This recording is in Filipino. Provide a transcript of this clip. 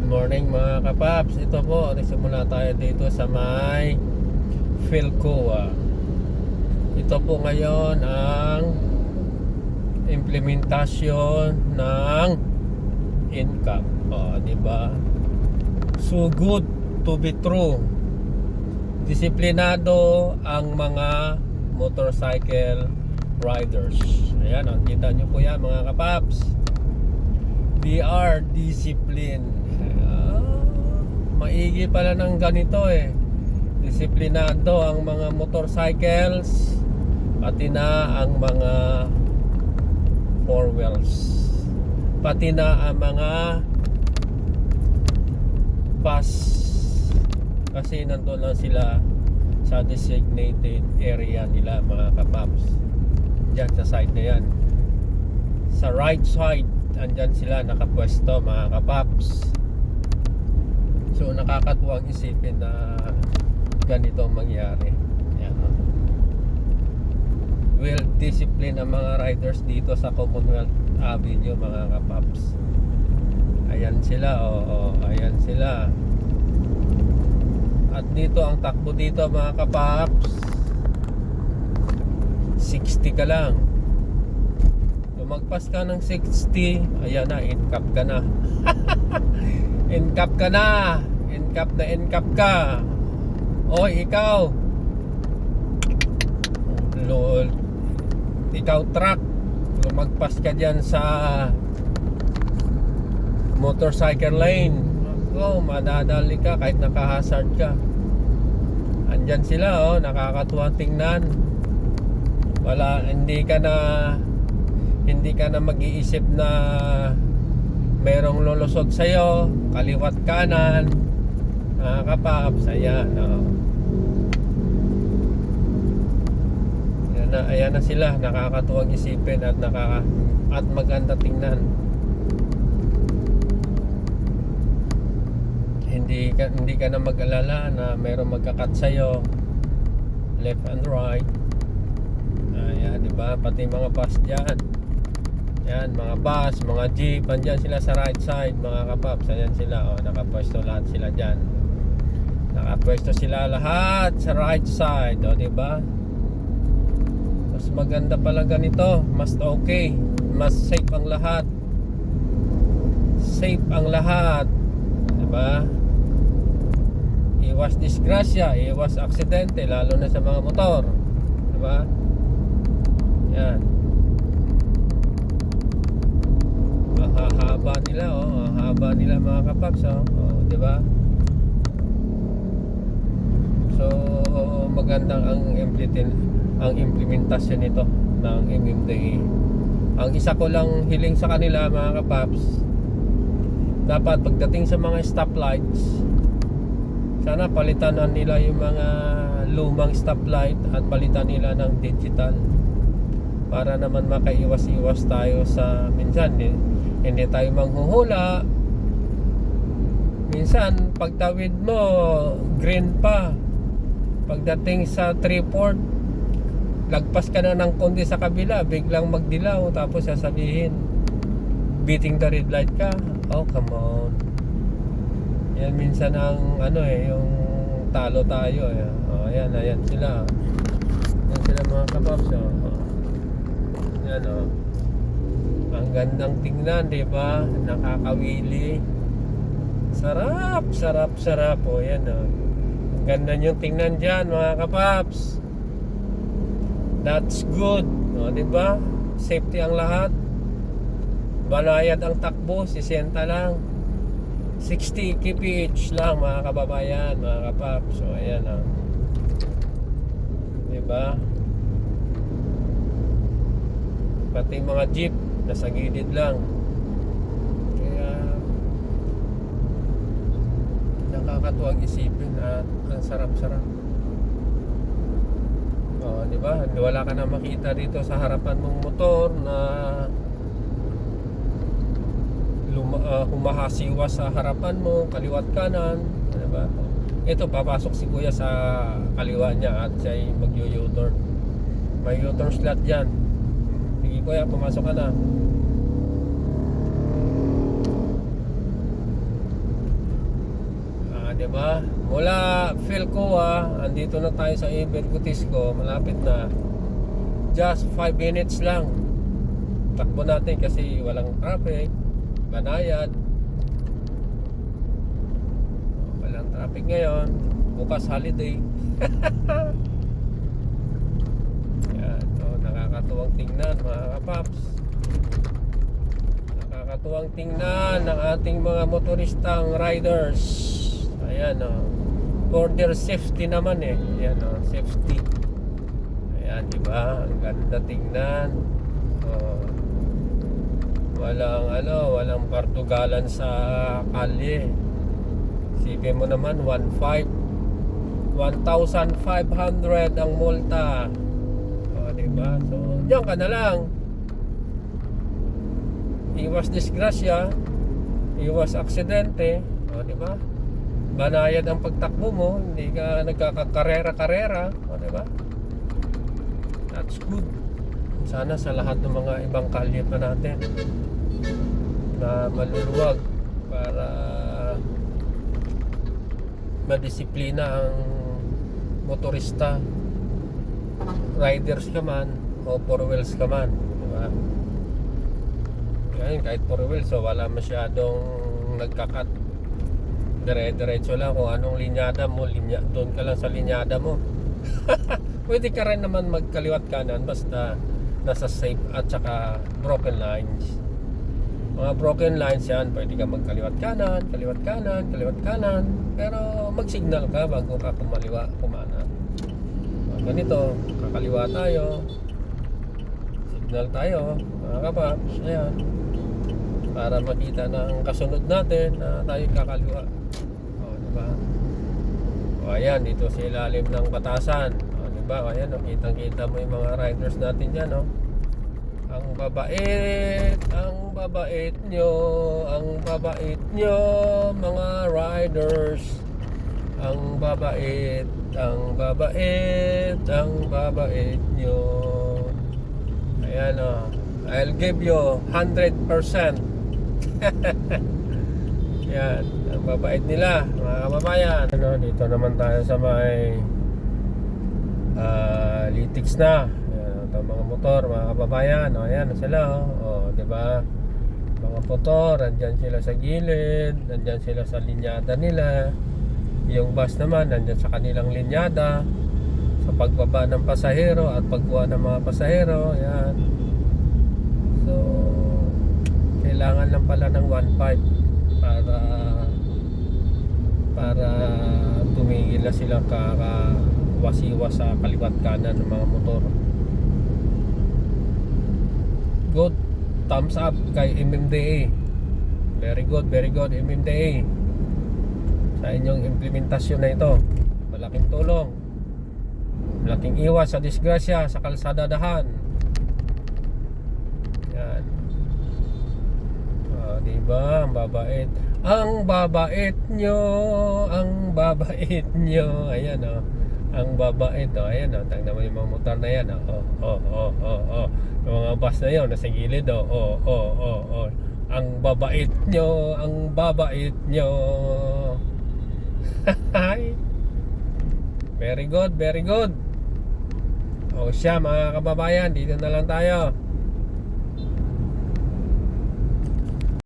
Morning mga kapaps. Ito po, nagsimula tayo dito sa may Philcoa. Ito po ngayon ang implementasyon ng income. Di ba? So good to be true. Disiplinado ang mga motorcycle riders. Ayan, kita nyo po yan mga kapaps. They are disciplined. Maigi pala ng ganito eh. Disiplinado ang mga motorcycles, pati na ang mga four wheels, pati na ang mga bus, kasi nandun lang sila sa designated area nila mga kapaps. Diyan sa side na yan, sa right side, andyan sila nakapwesto mga kapaps. So nakakatuwang isipin na ganito ang mangyari. Yan. Well disciplined ang mga riders dito sa Commonwealth Avenue mga kapaps. Ayan sila, ayan sila. At dito ang takbo dito mga kapaps, 60 ka lang. Lumagpas ka ng 60, ayan na, in-cap ka na. In-cap ka na. In-cap ka. Oy, ikaw. Lol. Ikaw truck. Lumagpas ka dyan sa motorcycle lane. Madadali ka kahit naka-hazard ka. Andyan sila, nakakatuwa tingnan. Hindi ka na mag-iisip na merong lulusot sa'yo, kaliwat kanan, kapaps. Ayan, ayan na sila, nakakatuwang isipin at maganda tingnan. Hindi ka na mag-alala na merong magkakat sa'yo left and right. Ayan, diba? Pati mga bus dyan. Yan, mga bus, mga jeep, andyan sila sa right side mga kapaps. Ayan sila, nakapwesto lahat sila dyan. Nakapwesto sila lahat sa right side, diba? Mas maganda pala ganito, mas okay, mas safe ang lahat. Safe ang lahat, diba? Iwas disgrasya, iwas aksidente, lalo na sa mga motor, diba? Yan. Haba nila, haba nila mga kapaps, di ba? So magandang ang implementasyon nito ng MMDA. Ang isa ko lang hiling sa kanila mga kapaps, dapat pagdating sa mga stoplights, sana palitan na nila yung mga lumang stoplight at palitan nila ng digital, para naman makaiwas-iwas tayo sa minsan hindi tayo manghuhula. Minsan pagtawid mo green pa, pagdating sa 3-4 lagpas ka na ng konti sa kabila, biglang magdilaw, tapos sasabihin beating the red light ka. Come on. Yan minsan ang yung talo tayo ayan sila. Yan sila mga kapaps. Yan ang gandang tingnan, di ba? Nakakawili. Sarap. Yan ang ganda niyong tingnan dyan mga kapaps. That's good, di ba? Safety ang lahat. Banayad ang takbo, 60 lang. 60 kph lang mga kababayan, mga kapaps. So ayan di ba? Pati mga jeep nasa gilid lang. Kaya nakakatuwang isipin at ang sarap-sarap. Di ba? Wala ka na makita dito sa harapan mong motor na humahasiwa sa harapan mo, kaliwat kanan, di ba? Ito, papasok si kuya sa kaliwa niya at siya'y mag-u-turn. May U-turn slot dyan. Sige kuya, pumasok ka na. di ba? Mula Philcoa, andito na tayo sa Ibergutisco, malapit na. Just 5 minutes lang. Takbo natin kasi walang traffic, banayad. Walang traffic ngayon. Bukas holiday. Yan, nakakatuwang tingnan mga kapaps. Nakakatuwang tingnan ng ating mga motoristang riders. Ayan for their safety naman Ayan safety. Ayan, diba? Ang ganda tingnan. Walang partugalan sa kalye. Isipin mo naman 1,500 ang multa. Diba? So, diyan ka na lang. Iwas disgrasya, iwas aksidente, diba? Banayad ang pagtakbo mo, hindi ka nagkakakarera-karera, diba? That's good. Sana sa lahat ng mga ibang kalye pa natin na maluluwag para madisiplina ang motorista, riders ka man o four wheels ka man, diba? Yan, kahit four wheels, so wala masyadong nagkakat, dire-diretso lang kung anong linyada mo, doon ka lang sa linyada mo. Pwede ka rin naman magkaliwat kanan basta nasa safe at saka broken lines. Mga broken lines yan, pwede ka magkaliwat kanan, kaliwat kanan, kaliwat kanan, pero mag-signal ka bago ka kumana. Ganito, kakaliwa tayo, signal tayo, mga kapaps, ayan, para makita ng kasunod natin na tayo kakaliwa. Diba? Ayan, dito sa ilalim ng batasan. Diba? Ayan, kitang-kita mo yung mga riders natin dyan, Ang babait nyo, mga riders. Ang babait nyo. Ayan I'll give you 100%. Yan, ang babait nila, mga kababayan. Dito naman tayo sa may Litix na. Ayan, ito mga motor, mga kababayan. Ayan sila, diba? Mga motor, andyan sila sa gilid, andyan sila sa linyada nila. Yung bus naman, nandyan sa kanilang linyada sa pagbaba ng pasahero at pagkuha ng mga pasahero. Ayan. So, kailangan lang pala ng 1.5 para tumigil na silang kakawasiwas sa kaliwat kanan ng mga motor. Good. Thumbs up kay MMDA. Very good MMDA. Sa inyong implementasyon na ito, malaking tulong, malaking iwas sa disgrasya sa kalsadadahan. Yan. Diba? Ang babait nyo. Ayan ang babait ayan tingnan mo yung mga motor na yan yung mga bus na yun nasa gilid ang babait nyo. Very good. Siya mga kababayan, dito na lang tayo.